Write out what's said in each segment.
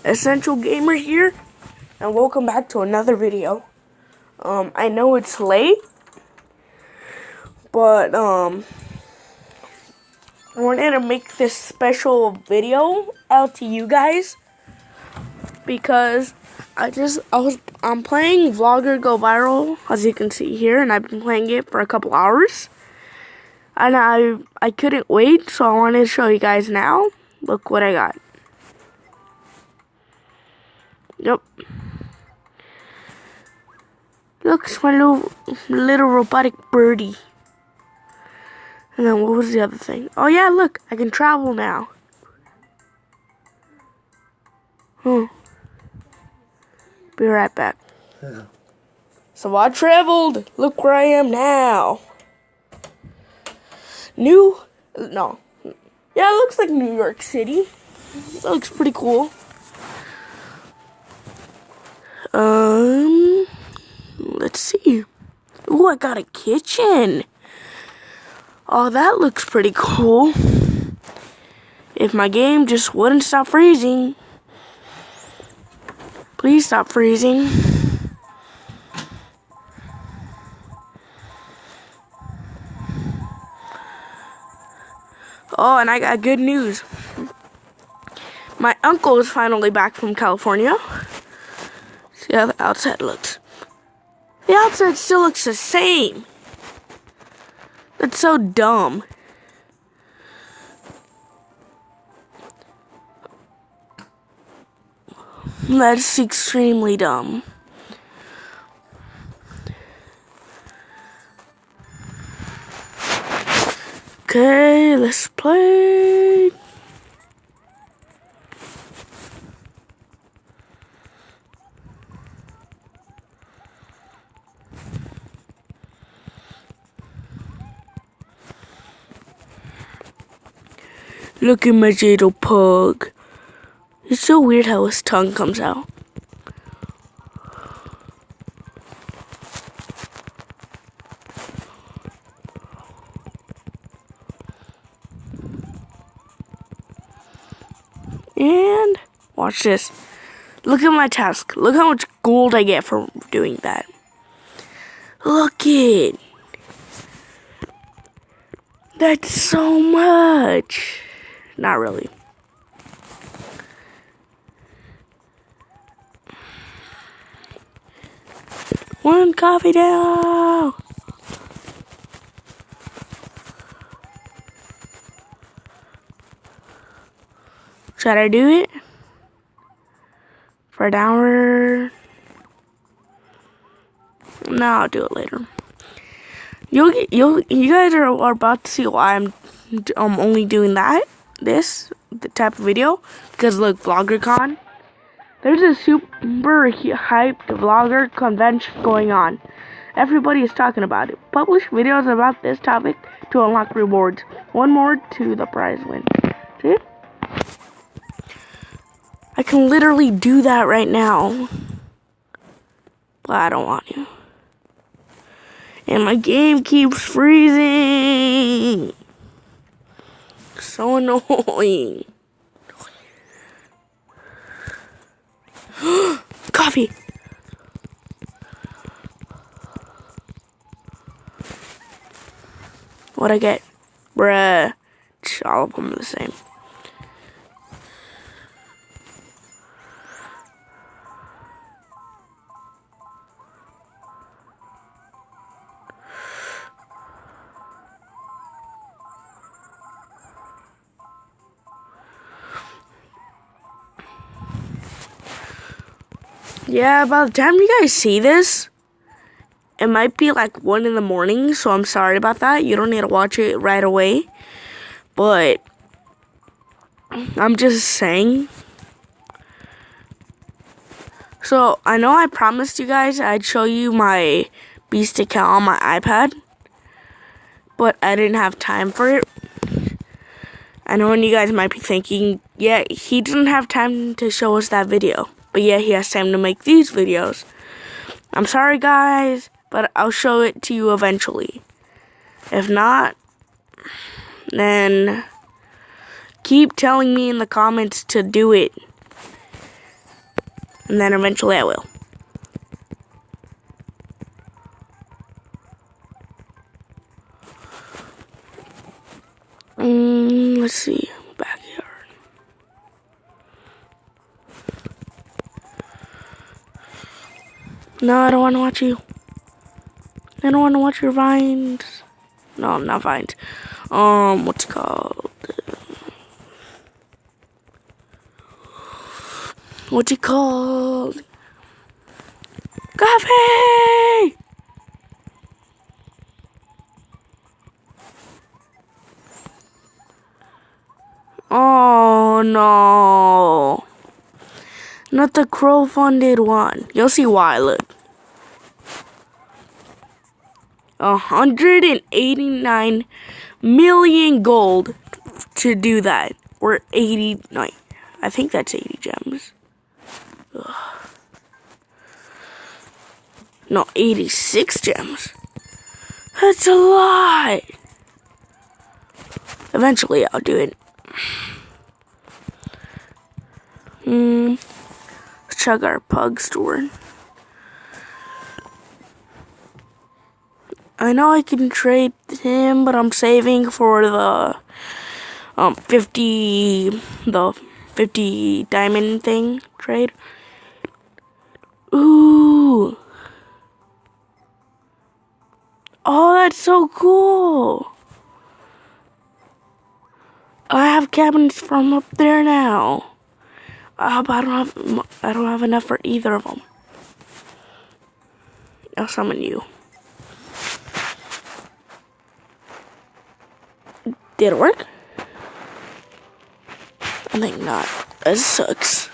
Essential Gamer here, and welcome back to another video. I know it's late, but I wanted to make this special video out to you guys because I'm playing Vlogger Go Viral, as you can see here, and I've been playing it for a couple hours, and I couldn't wait, so I wanted to show you guys now. Look what I got. Yep. Look, it's my little robotic birdie. And then what was the other thing? Oh yeah, look, I can travel now. Be right back. Yeah. So I traveled. Look where I am now. Yeah, it looks like New York City. That looks pretty cool. Let's see. Ooh, I got a kitchen. Oh, that looks pretty cool. If my game just wouldn't stop freezing. Please stop freezing. Oh, and I got good news. My uncle is finally back from California. See how the outside looks. The outside still looks the same. That's so dumb. That's extremely dumb. Okay, let's play. Look at my little pug. It's so weird how his tongue comes out. And watch this. Look at my task. Look how much gold I get for doing that. Look it. That's so much. Not really. One coffee down. Should I do it for an hour? No, I'll do it later. You guys are about to see why I'm only doing the type of video, because look, VloggerCon. There's a super hyped vlogger convention going on. Everybody is talking about it. Publish videos about this topic to unlock rewards. One more to the prize win. See? I can literally do that right now. But I don't want to. And my game keeps freezing. So annoying. Coffee. What'd I get? Bruh. All of them are the same. Yeah, by the time you guys see this, it might be like 1 in the morning, so I'm sorry about that. You don't need to watch it right away. But I'm just saying. So, I know I promised you guys I'd show you my Beast account on my iPad, but I didn't have time for it. I know you guys might be thinking, yeah, he doesn't have time to show us that video. But yeah, he has time to make these videos. I'm sorry, guys, but I'll show it to you eventually. If not, then keep telling me in the comments to do it. And then eventually I will. Let's see. Backyard. No, I don't want to watch you. I don't want to watch your vines. No, not vines. What's it called? What's it called? Coffee! Oh no. Not the crowdfunded one. You'll see why, look. 189 million gold to do that. Or 89. I think that's 80 gems. Ugh. No, 86 gems. That's a lot. Eventually, I'll do it. Let's check our pug store. I know I can trade him, but I'm saving for the 50 diamond thing trade. Ooh. Oh, that's so cool. I have cabins from up there now. But I don't have enough for either of them. I'll summon you. Did it work? I think not. That sucks.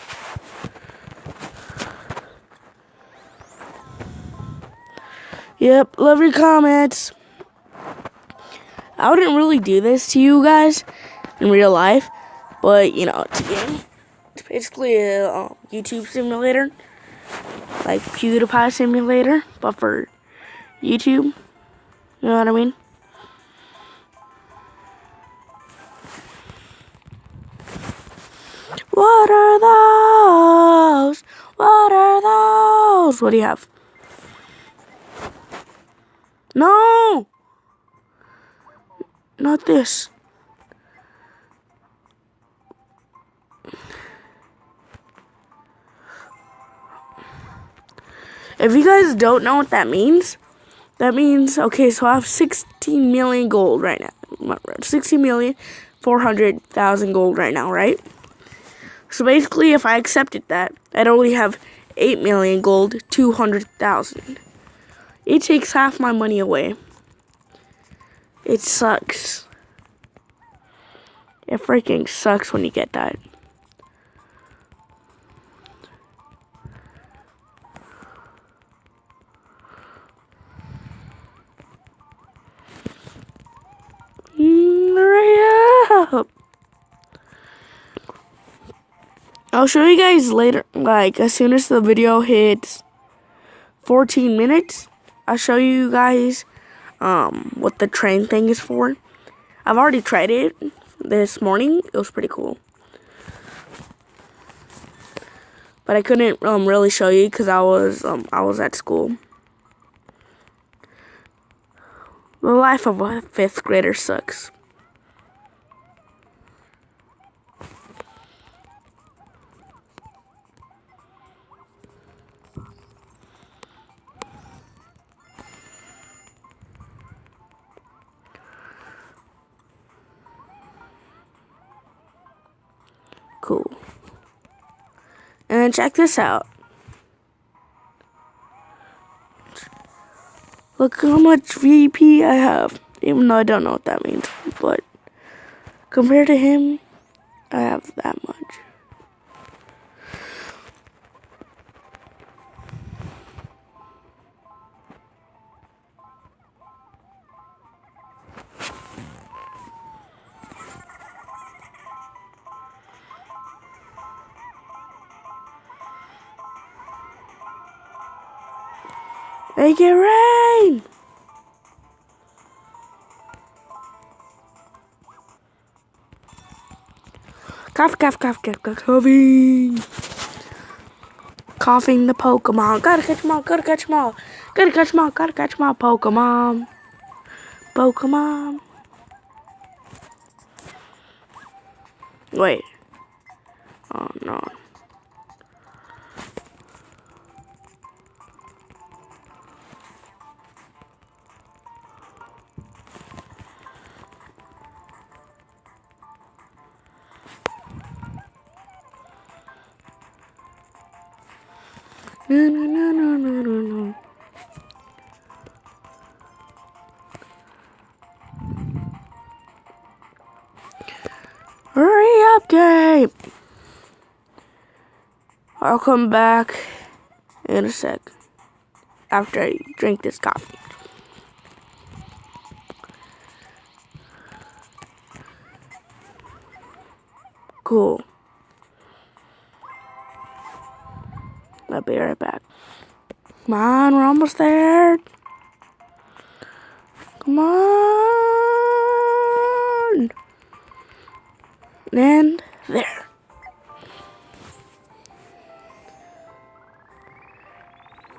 Yep, love your comments. I wouldn't really do this to you guys in real life, but you know, it's a game. It's basically a YouTube simulator, like PewDiePie simulator, but for YouTube. You know what I mean? What are those? What are those? What do you have? No! Not this. If you guys don't know what that means, okay, so I have 16 million gold right now. 16,400,000 gold right now, right? So basically, if I accepted that, I'd only have 8 million gold, 200,000. It takes half my money away. It sucks. It freaking sucks when you get that. Hurry up! I'll show you guys later, like as soon as the video hits 14 minutes, I'll show you guys what the train thing is for. I've already tried it this morning. It was pretty cool. But I couldn't really show you because I was at school. The life of a 5th grader sucks. Cool. And then check this out. Look how much VP I have. Even though I don't know what that means. But compared to him, I have that much. Make it rain! Coffee. Coughing the Pokemon. Gotta catch them all, gotta catch them all. Gotta catch them all, gotta catch them all. Pokemon. Pokemon. Wait. Oh no. No. Hurry up, Gabe. I'll come back in a sec after I drink this coffee. Cool. I'll be right back. Come on, we're almost there. Come on. And there.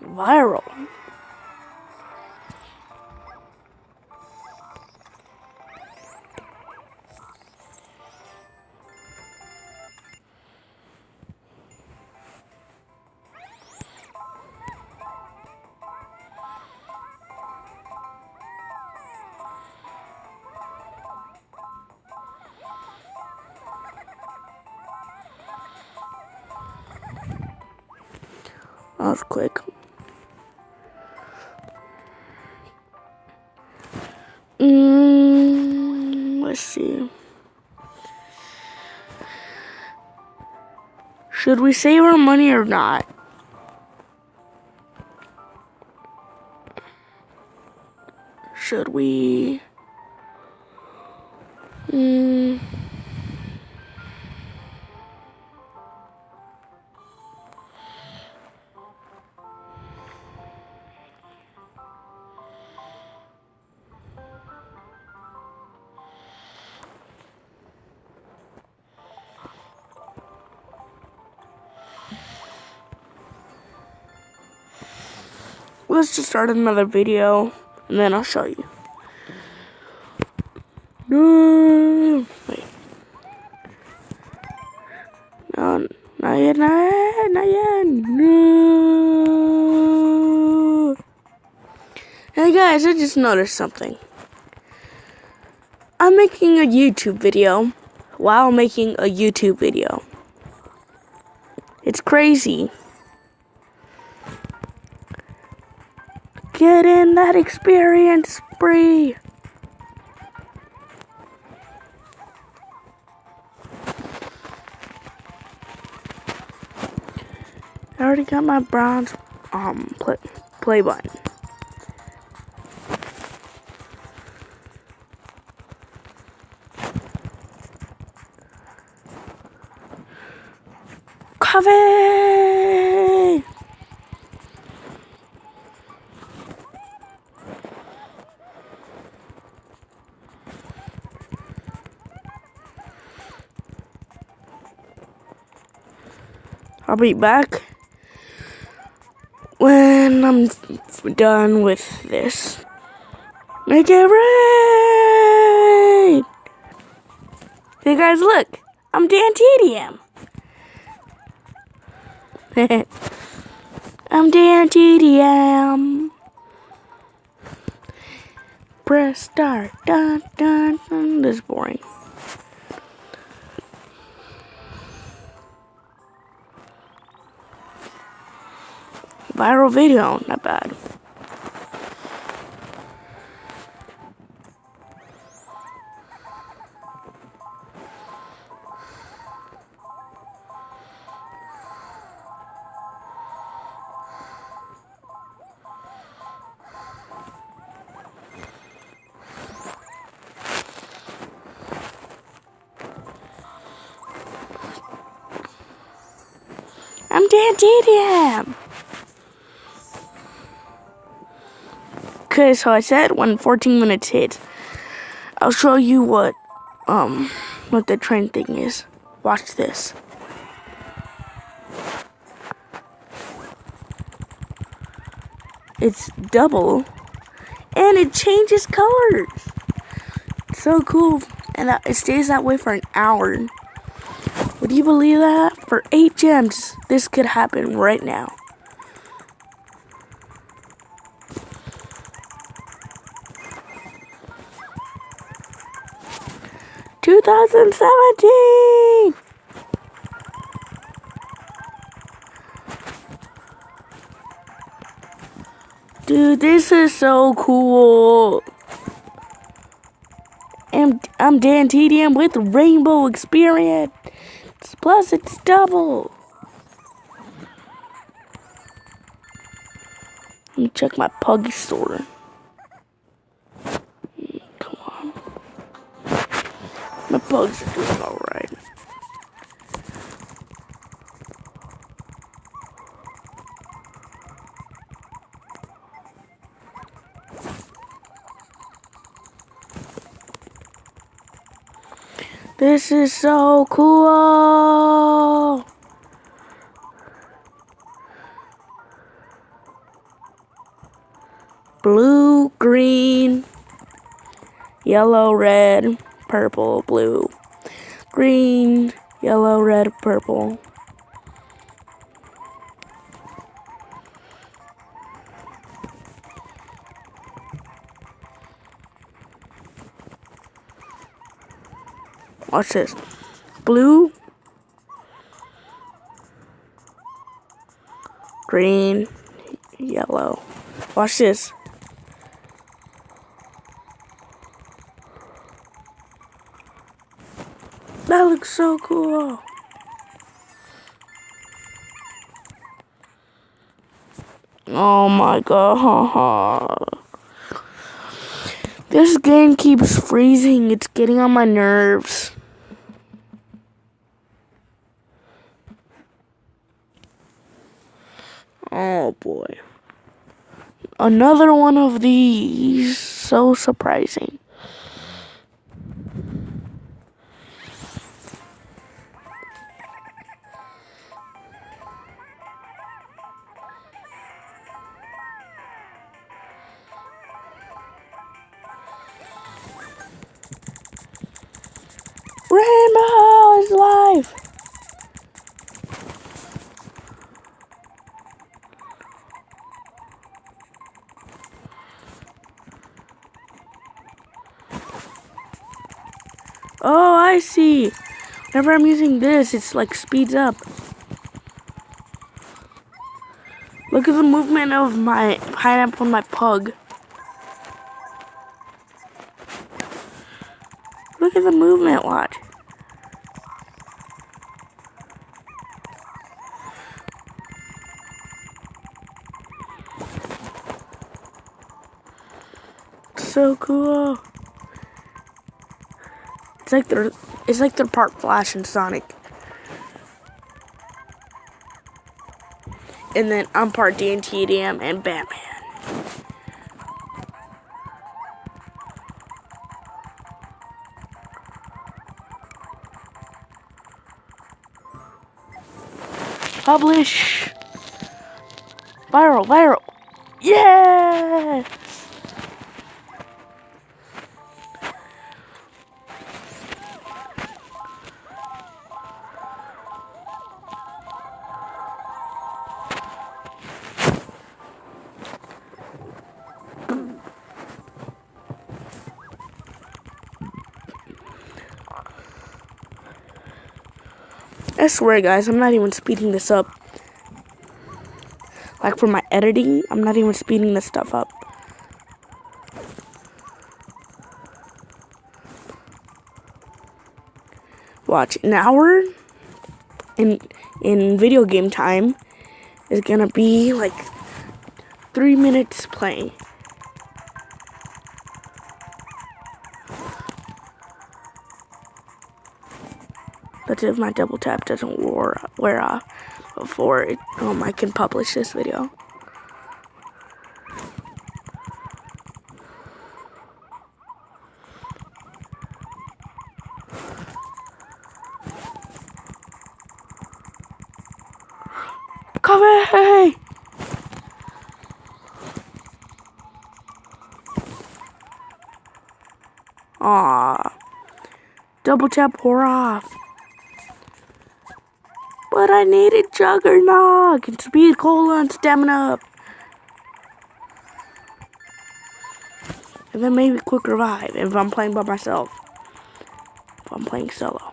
Viral. That was quick. Let's see. Should we save our money or not? Should we? Let's just start another video, and then I'll show you. No, wait. No, not yet. No. Hey guys, I just noticed something. I'm making a YouTube video while making a YouTube video. It's crazy. Get in that experience spree. I already got my bronze play button. Coffee. I'll be back when I'm done with this. Make it rain! Hey guys, look! I'm Dan TDM. I'm Dan TDM. Press start. Dun, dun, dun. This is boring. Viral video, not bad. I'm Dan TDM. Okay, so I said when 14 minutes hit, I'll show you what the trend thing is. Watch this. it's double, and it changes colors. It's so cool, and it stays that way for an hour. Would you believe that? For 8 gems, this could happen right now. "2017! Dude, this is so cool. I'm Dan TDM with Rainbow Experience. Plus, it's double. Let me check my Puggy store. Come on. My pugs are doing alright. This is so cool. Blue, green, yellow, red, purple, blue. Green, yellow, red, purple. Watch this. Blue, green, yellow. Watch this. That looks so cool. Oh my god. This game keeps freezing. It's getting on my nerves. Oh boy. Another one of these. So surprising. Rainbow is life. Oh, I see. Whenever I'm using this, it's like speeds up. Look at the movement of my pineapple and my pug. Look at the movement, watch. So cool. It's like they're part Flash and Sonic. And then I'm part DNTDM and Batman. Publish. Viral. Yeah! I swear, guys, I'm not even speeding this up. Like for my editing, I'm not even speeding this stuff up. Watch, an hour in video game time is gonna be like 3 minutes playing. That's if my double tap doesn't wear off before I can publish this video. Coffee! Double tap pour off. But I needed Juggernog and Speed Cola and Stamina up. And then maybe Quick Revive if I'm playing by myself. If I'm playing solo.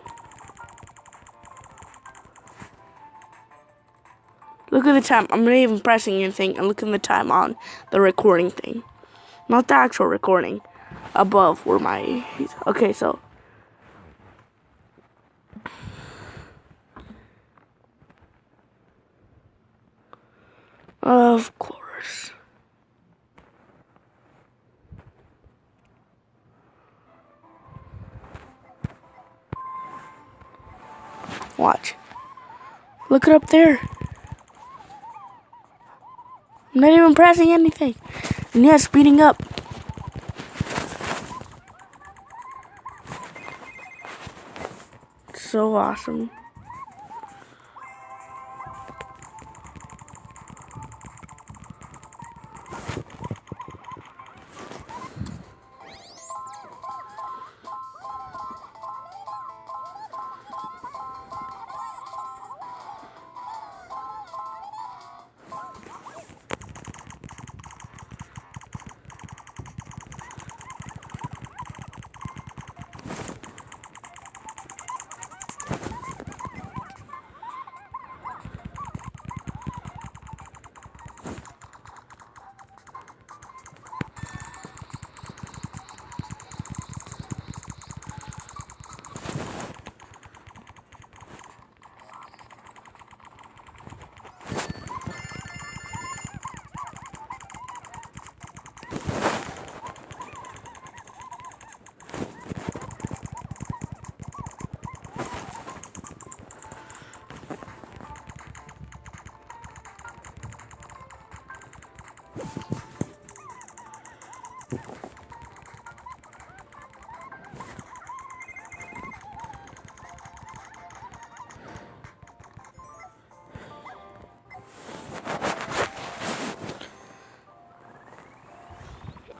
Look at the time. I'm not even pressing anything. And look at the time on the recording thing. Not the actual recording. Above where my... Okay, so... Of course. Watch. Look it up there. I'm not even pressing anything. And yeah, speeding up. So awesome.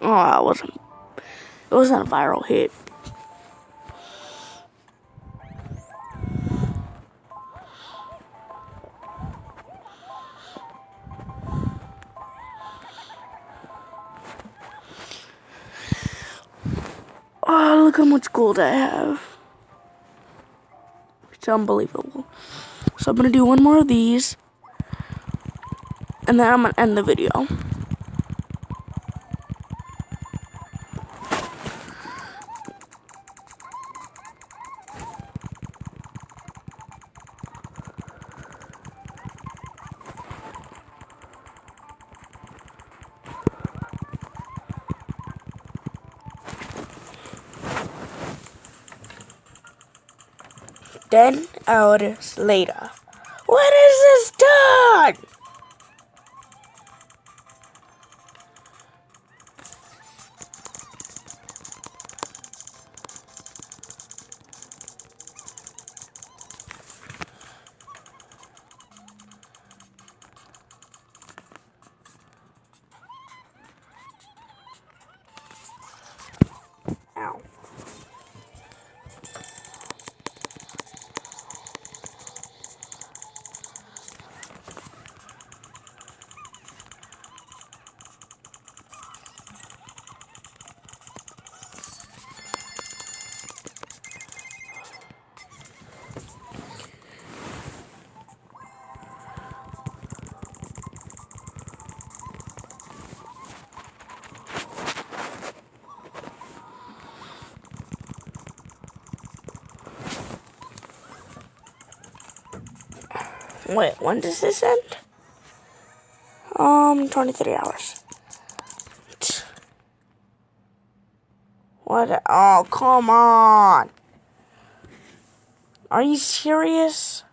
Oh, it wasn't a viral hit. Oh, look how much gold I have. It's unbelievable. So I'm gonna do one more of these. And then I'm gonna end the video. Then hours later. What is this done? Ow. Wait, when does this end? 23 hours. What? Oh, come on. Are you serious?